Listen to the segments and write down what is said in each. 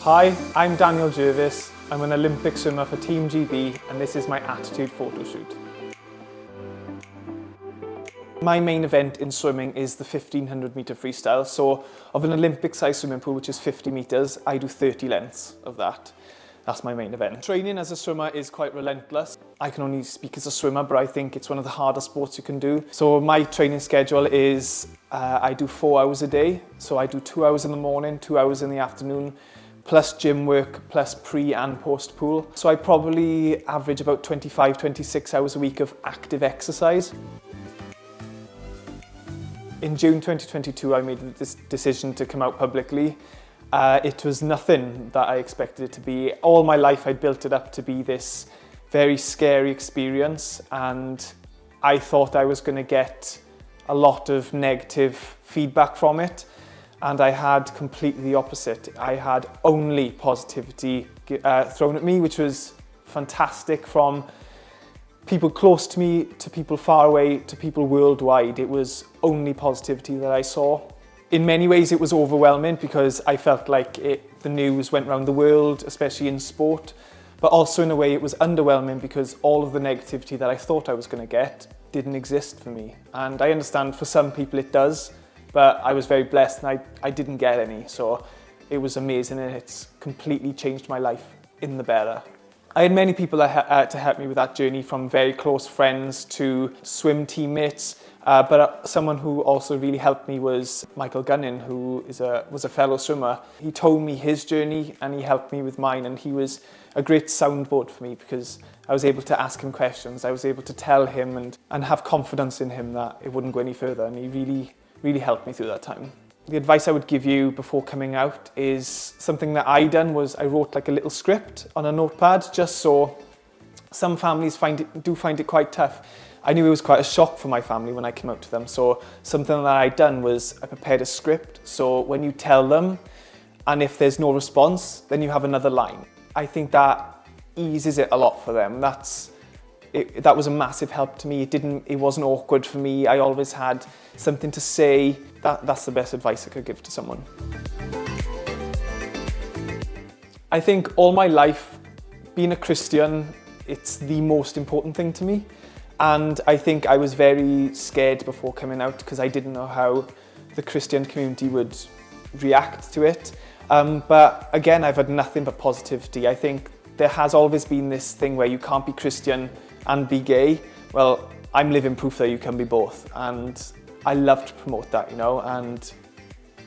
Hi, I'm Daniel Jervis. I'm an Olympic swimmer for Team GB and this is my Attitude photo shoot. My main event in swimming is the 1500 metre freestyle. So of an Olympic size swimming pool, which is 50 metres, I do 30 lengths of that. That's my main event. Training as a swimmer is quite relentless. I can only speak as a swimmer, but I think it's one of the hardest sports you can do. So my training schedule is, I do 4 hours a day. So I do 2 hours in the morning, 2 hours in the afternoon, plus gym work, plus pre and post pool. So I probably average about 25, 26 hours a week of active exercise. In June 2022, I made this decision to come out publicly. It was nothing that I expected it to be. All my life I'd built it up to be this very scary experience, and I thought I was going to get a lot of negative feedback from it. And I had completely the opposite. I had only positivity thrown at me, which was fantastic, from people close to me, to people far away, to people worldwide. It was only positivity that I saw. In many ways it was overwhelming because I felt like the news went around the world, especially in sport. But also in a way it was underwhelming because all of the negativity that I thought I was going to get didn't exist for me. And I understand for some people it does. But I was very blessed and I didn't get any, so it was amazing and it's completely changed my life in the better. I had many people to help me with that journey, from very close friends to swim teammates, but someone who also really helped me was Michael Gunning, who was a fellow swimmer. He told me his journey and he helped me with mine, and he was a great soundboard for me because I was able to ask him questions, I was able to tell him and have confidence in him that it wouldn't go any further, and he really helped me through that time. The advice I would give you before coming out is something that I done was I wrote like a little script on a notepad, just so some families do find it quite tough. I knew it was quite a shock for my family when I came out to them, so something that I done was I prepared a script, so when you tell them and if there's no response, then you have another line. I think that eases it a lot for them. That was a massive help to me. It wasn't awkward for me. I always had something to say. That's the best advice I could give to someone. I think all my life, being a Christian, it's the most important thing to me. And I think I was very scared before coming out because I didn't know how the Christian community would react to it. But again, I've had nothing but positivity. I think there has always been this thing where you can't be Christian and be gay. Well, I'm living proof that you can be both, and I love to promote that, you know, and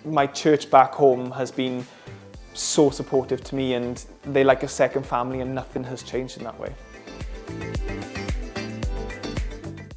my church back home has been so supportive to me, and they're like a second family, and nothing has changed in that way.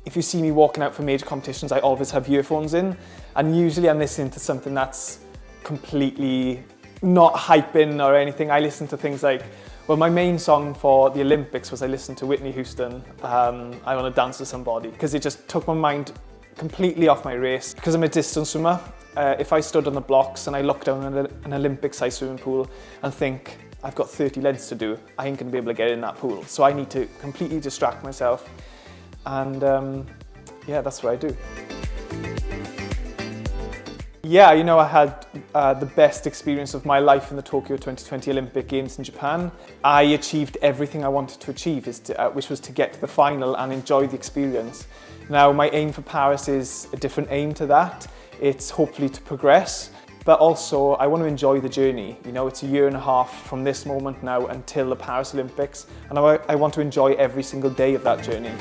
If you see me walking out for major competitions, I always have earphones in, and usually I'm listening to something that's completely not hyping or anything. I listen to things like, well, my main song for the Olympics was I listened to Whitney Houston, I Want to Dance with Somebody, because it just took my mind completely off my race. Because I'm a distance swimmer, if I stood on the blocks and I looked down an Olympic-sized swimming pool and think, I've got 30 lengths to do, I ain't going to be able to get in that pool. So I need to completely distract myself, and yeah, that's what I do. Yeah, you know, I had the best experience of my life in the Tokyo 2020 Olympic Games in Japan. I achieved everything I wanted to achieve, which was to get to the final and enjoy the experience. Now, my aim for Paris is a different aim to that. It's hopefully to progress, but also I want to enjoy the journey. You know, it's a year and a half from this moment now until the Paris Olympics, and I want to enjoy every single day of that journey.